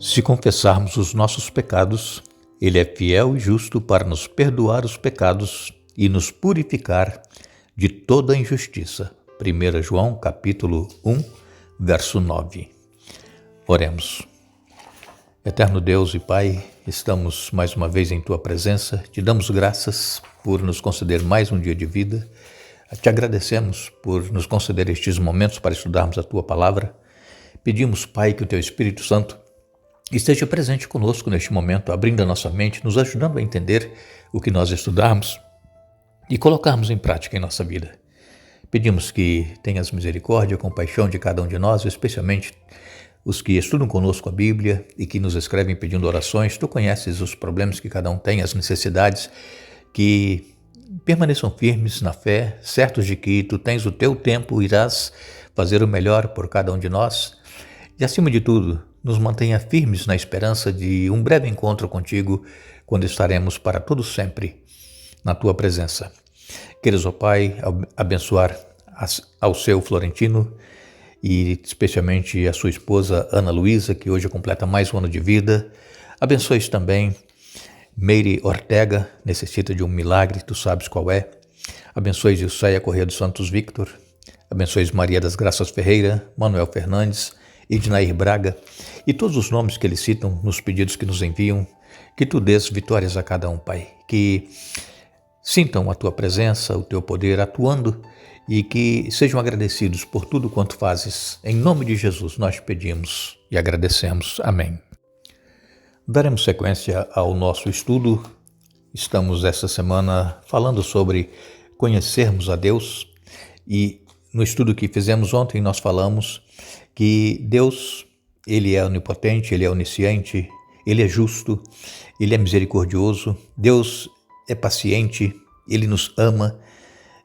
Se confessarmos os nossos pecados, Ele é fiel e justo para nos perdoar os pecados e nos purificar de toda injustiça. 1 João, capítulo 1, verso 9. Oremos. Eterno Deus e Pai, estamos mais uma vez em Tua presença, te damos graças por nos conceder mais um dia de vida, te agradecemos por nos conceder estes momentos para estudarmos a Tua Palavra. Pedimos, Pai, que o Teu Espírito Santo esteja presente conosco neste momento, abrindo a nossa mente, nos ajudando a entender o que nós estudarmos e colocarmos em prática em nossa vida. Pedimos que tenhas misericórdia e compaixão de cada um de nós, especialmente os que estudam conosco a Bíblia e que nos escrevem pedindo orações. Tu conheces os problemas que cada um tem, as necessidades, que permaneçam firmes na fé, certos de que Tu tens o Teu tempo, irás fazer o melhor por cada um de nós. E acima de tudo, nos mantenha firmes na esperança de um breve encontro contigo, quando estaremos para todo sempre na Tua presença. Queres, ó Pai, abençoar ao seu Florentino e especialmente a sua esposa Ana Luísa, que hoje completa mais um ano de vida. Abençoes também Meire Ortega, necessita de um milagre, Tu sabes qual é. Abençoes Ilceia Corrêa dos Santos Victor. Abençoes Maria das Graças Ferreira, Manuel Fernandes, Ednair Braga e todos os nomes que eles citam nos pedidos que nos enviam. Que Tu dês vitórias a cada um, Pai. Que sintam a Tua presença, o Teu poder atuando e que sejam agradecidos por tudo quanto fazes. Em nome de Jesus nós pedimos e agradecemos. Amém. Daremos sequência ao nosso estudo. Estamos essa semana falando sobre conhecermos a Deus e no estudo que fizemos ontem nós falamos que Deus, Ele é onipotente, Ele é onisciente, Ele é justo, Ele é misericordioso, Deus é paciente, Ele nos ama,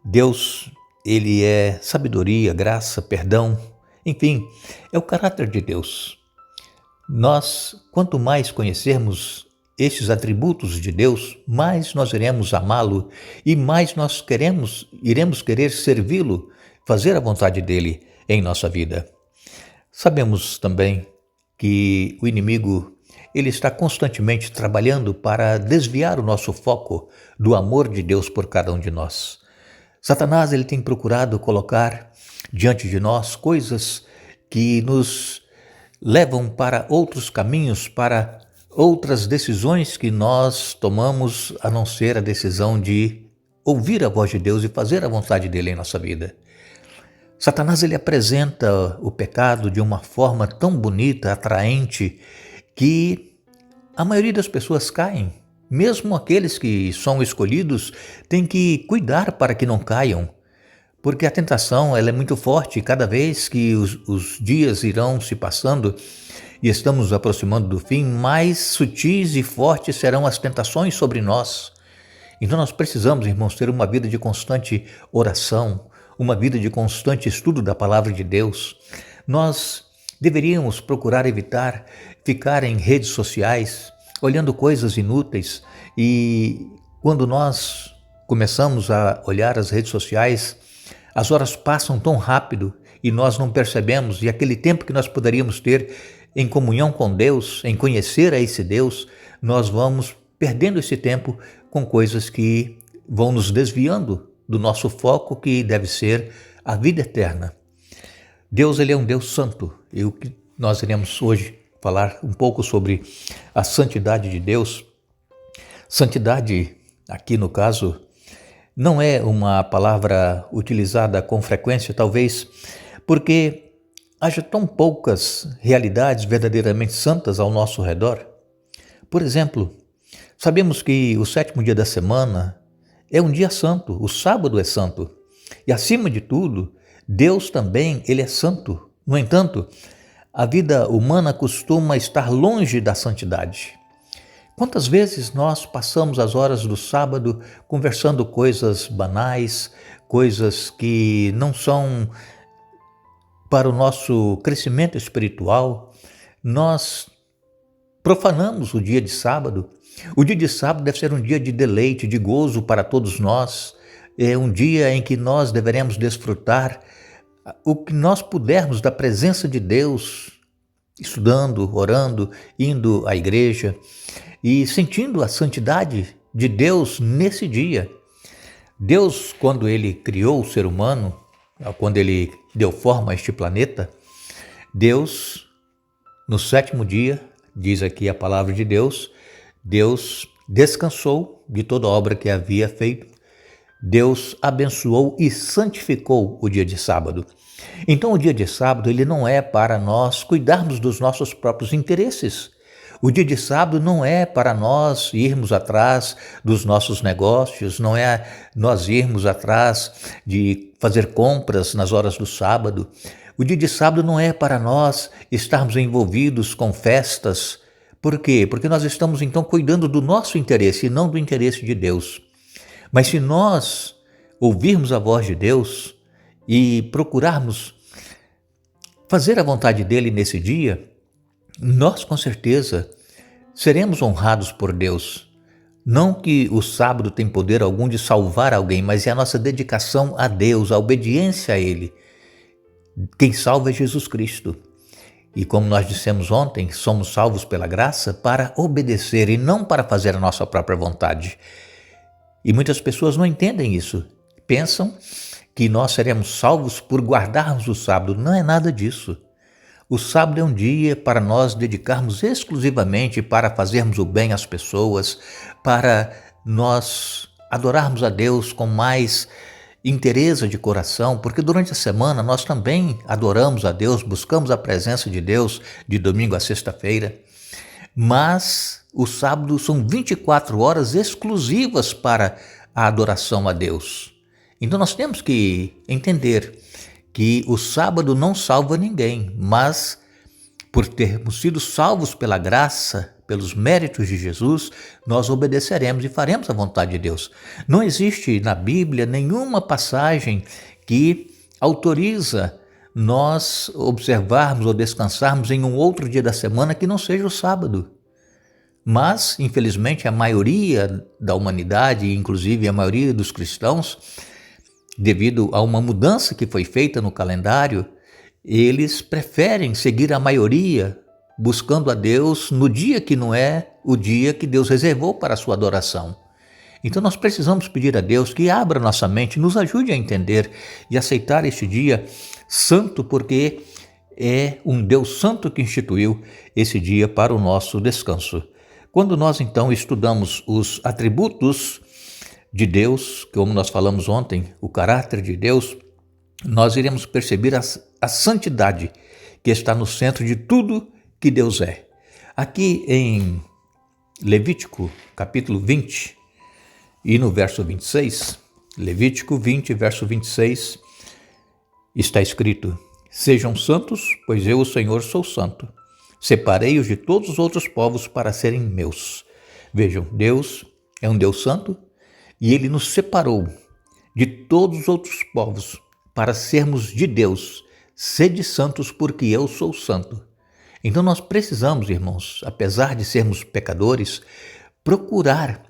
Deus, Ele é sabedoria, graça, perdão, enfim, é o caráter de Deus. Nós, quanto mais conhecermos estes atributos de Deus, mais nós iremos amá-lo e mais nós iremos querer servi-lo, fazer a vontade dEle em nossa vida. Sabemos também que o inimigo ele está constantemente trabalhando para desviar o nosso foco do amor de Deus por cada um de nós. Satanás ele tem procurado colocar diante de nós coisas que nos levam para outros caminhos, para outras decisões que nós tomamos, a não ser a decisão de ouvir a voz de Deus e fazer a vontade dele em nossa vida. Satanás ele apresenta o pecado de uma forma tão bonita, atraente, que a maioria das pessoas caem. Mesmo aqueles que são escolhidos têm que cuidar para que não caiam, porque a tentação ela é muito forte. Cada vez que os dias irão se passando e estamos nos aproximando do fim, mais sutis e fortes serão as tentações sobre nós. Então nós precisamos, irmãos, ter uma vida de constante oração, uma vida de constante estudo da Palavra de Deus. Nós deveríamos procurar evitar ficar em redes sociais, olhando coisas inúteis, e quando nós começamos a olhar as redes sociais, as horas passam tão rápido e nós não percebemos, e aquele tempo que nós poderíamos ter em comunhão com Deus, em conhecer a esse Deus, nós vamos perdendo esse tempo com coisas que vão nos desviando do nosso foco, que deve ser a vida eterna. Deus ele é um Deus santo, e o que nós iremos hoje falar um pouco sobre a santidade de Deus. Santidade, aqui no caso, não é uma palavra utilizada com frequência, talvez porque haja tão poucas realidades verdadeiramente santas ao nosso redor. Por exemplo, sabemos que o 7º dia da semana é um dia santo, o sábado é santo. E acima de tudo, Deus também, Ele é santo. No entanto, a vida humana costuma estar longe da santidade. Quantas vezes nós passamos as horas do sábado conversando coisas banais, coisas que não são para o nosso crescimento espiritual? Nós profanamos o dia de sábado. O dia de sábado deve ser um dia de deleite, de gozo para todos nós. É um dia em que nós deveremos desfrutar o que nós pudermos da presença de Deus, estudando, orando, indo à igreja e sentindo a santidade de Deus nesse dia. Deus, quando ele criou o ser humano, quando ele deu forma a este planeta, Deus, no sétimo dia, diz aqui a palavra de Deus, Deus descansou de toda a obra que havia feito. Deus abençoou e santificou o dia de sábado. Então o dia de sábado ele não é para nós cuidarmos dos nossos próprios interesses. O dia de sábado não é para nós irmos atrás dos nossos negócios, não é nós irmos atrás de fazer compras nas horas do sábado. O dia de sábado não é para nós estarmos envolvidos com festas. Por quê? Porque nós estamos então cuidando do nosso interesse e não do interesse de Deus. Mas se nós ouvirmos a voz de Deus e procurarmos fazer a vontade dele nesse dia, nós com certeza seremos honrados por Deus. Não que o sábado tem poder algum de salvar alguém, mas é a nossa dedicação a Deus, a obediência a ele. Quem salva é Jesus Cristo. E como nós dissemos ontem, somos salvos pela graça para obedecer e não para fazer a nossa própria vontade. E muitas pessoas não entendem isso. Pensam que nós seremos salvos por guardarmos o sábado. Não é nada disso. O sábado é um dia para nós dedicarmos exclusivamente para fazermos o bem às pessoas, para nós adorarmos a Deus com mais inteireza de coração, porque durante a semana nós também adoramos a Deus, buscamos a presença de Deus de domingo a sexta-feira. Mas o sábado são 24 horas exclusivas para a adoração a Deus. Então nós temos que entender que o sábado não salva ninguém, mas por termos sido salvos pela graça, pelos méritos de Jesus, nós obedeceremos e faremos a vontade de Deus. Não existe na Bíblia nenhuma passagem que autoriza nós observarmos ou descansarmos em um outro dia da semana que não seja o sábado. Mas, infelizmente, a maioria da humanidade, inclusive a maioria dos cristãos, devido a uma mudança que foi feita no calendário, eles preferem seguir a maioria, buscando a Deus no dia que não é o dia que Deus reservou para a sua adoração. Então nós precisamos pedir a Deus que abra nossa mente, nos ajude a entender e aceitar este dia santo, porque é um Deus santo que instituiu esse dia para o nosso descanso. Quando nós então estudamos os atributos de Deus, como nós falamos ontem, o caráter de Deus, nós iremos perceber a santidade que está no centro de tudo que Deus é. Aqui em Levítico, capítulo 20, e no verso 26, Levítico 20, verso 26, está escrito: sejam santos, pois eu, o Senhor, sou santo. Separei-os de todos os outros povos para serem meus. Vejam, Deus é um Deus santo e Ele nos separou de todos os outros povos para sermos de Deus. Sede santos, porque eu sou santo. Então nós precisamos, irmãos, apesar de sermos pecadores, procurar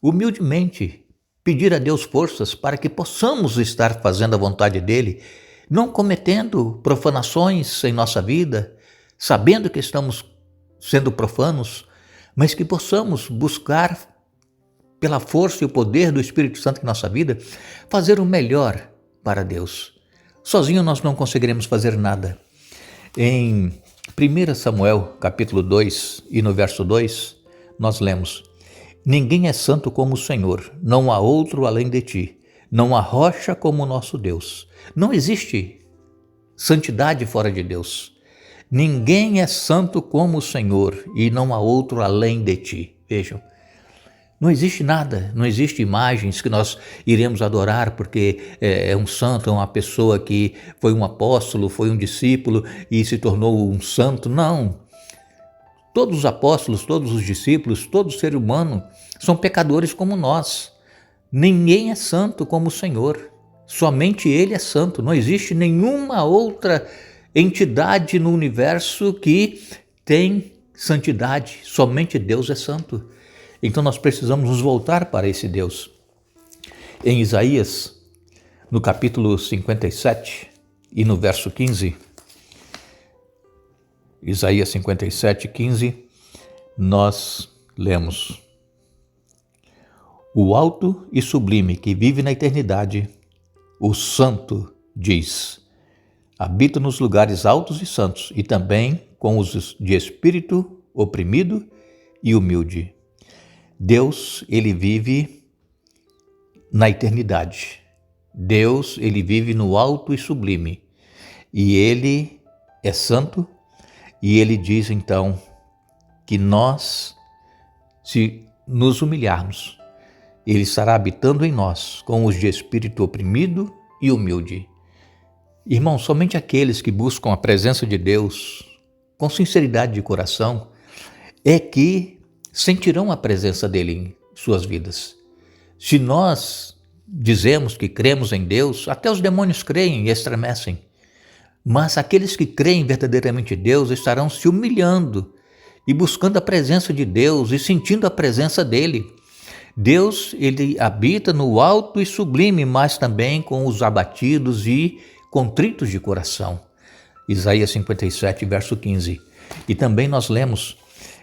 humildemente pedir a Deus forças para que possamos estar fazendo a vontade dEle, não cometendo profanações em nossa vida, sabendo que estamos sendo profanos, mas que possamos buscar, pela força e o poder do Espírito Santo em nossa vida, fazer o melhor para Deus. Sozinho nós não conseguiremos fazer nada. Em 1 Samuel, capítulo 2, e no verso 2, nós lemos: ninguém é santo como o Senhor, não há outro além de ti, não há rocha como o nosso Deus. Não existe santidade fora de Deus. Ninguém é santo como o Senhor e não há outro além de ti. Vejam, não existe nada, não existe imagens que nós iremos adorar porque é um santo, é uma pessoa que foi um apóstolo, foi um discípulo e se tornou um santo. Não. Todos os apóstolos, todos os discípulos, todo ser humano são pecadores como nós. Ninguém é santo como o Senhor. Somente Ele é santo. Não existe nenhuma outra entidade no universo que tem santidade. Somente Deus é santo. Então nós precisamos nos voltar para esse Deus. Em Isaías, no capítulo 57 e no verso 15, Isaías 57:15, nós lemos: O alto e sublime que vive na eternidade, o Santo diz: Habito nos lugares altos e santos, e também com os de espírito oprimido e humilde. Deus, ele vive na eternidade. Deus, ele vive no alto e sublime. E ele é santo, e ele diz então que nós, se nos humilharmos, ele estará habitando em nós com os de espírito oprimido e humilde. Irmão, somente aqueles que buscam a presença de Deus com sinceridade de coração é que sentirão a presença dele em suas vidas. Se nós dizemos que cremos em Deus, até os demônios creem e estremecem. Mas aqueles que creem verdadeiramente em Deus estarão se humilhando e buscando a presença de Deus e sentindo a presença dele. Deus, ele habita no alto e sublime, mas também com os abatidos e contritos de coração. Isaías 57, verso 15. E também nós lemos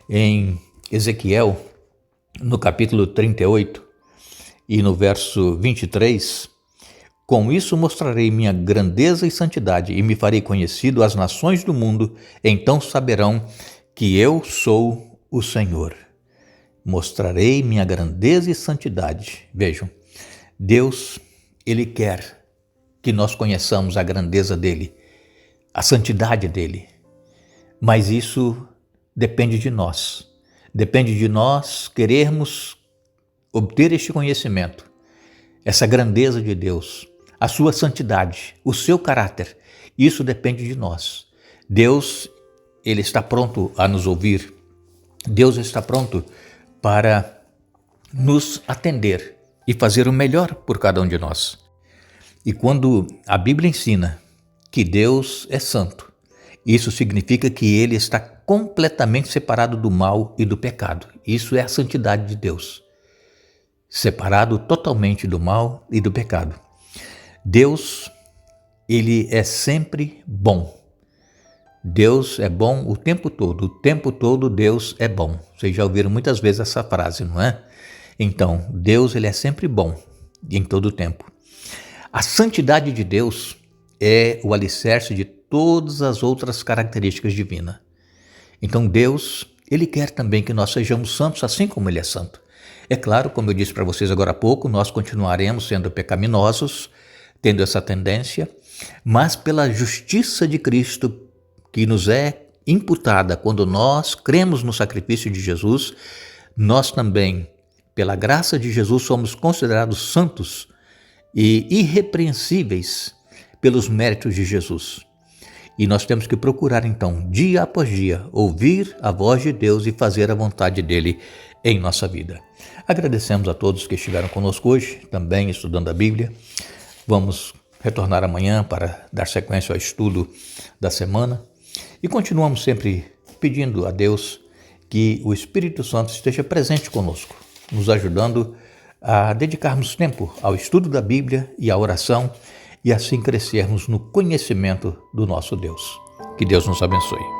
em Ezequiel, no capítulo 38 e no verso 23, Com isso mostrarei minha grandeza e santidade e me farei conhecido às nações do mundo, então saberão que eu sou o Senhor. Mostrarei minha grandeza e santidade. Vejam, Deus, ele quer que nós conheçamos a grandeza dele, a santidade dele. Mas isso depende de nós. Depende de nós querermos obter este conhecimento, essa grandeza de Deus, a sua santidade, o seu caráter. Isso depende de nós. Deus, ele está pronto a nos ouvir. Deus está pronto para nos atender e fazer o melhor por cada um de nós. E quando a Bíblia ensina que Deus é santo, isso significa que ele está completamente separado do mal e do pecado. Isso é a santidade de Deus. Separado totalmente do mal e do pecado. Deus, ele é sempre bom. Deus é bom o tempo todo Deus é bom. Vocês já ouviram muitas vezes essa frase, não é? Então, Deus, ele é sempre bom em todo o tempo. A santidade de Deus é o alicerce de todas as outras características divinas. Então, Deus, ele quer também que nós sejamos santos assim como ele é santo. É claro, como eu disse para vocês agora há pouco, nós continuaremos sendo pecaminosos, tendo essa tendência, mas pela justiça de Cristo que nos é imputada quando nós cremos no sacrifício de Jesus, nós também, pela graça de Jesus, somos considerados santos e irrepreensíveis pelos méritos de Jesus. E nós temos que procurar então, dia após dia, ouvir a voz de Deus e fazer a vontade dele em nossa vida. Agradecemos a todos que estiveram conosco hoje, também estudando a Bíblia. Vamos retornar amanhã para dar sequência ao estudo da semana. E continuamos sempre pedindo a Deus que o Espírito Santo esteja presente conosco, nos ajudando a dedicarmos tempo ao estudo da Bíblia e à oração e assim crescermos no conhecimento do nosso Deus. Que Deus nos abençoe.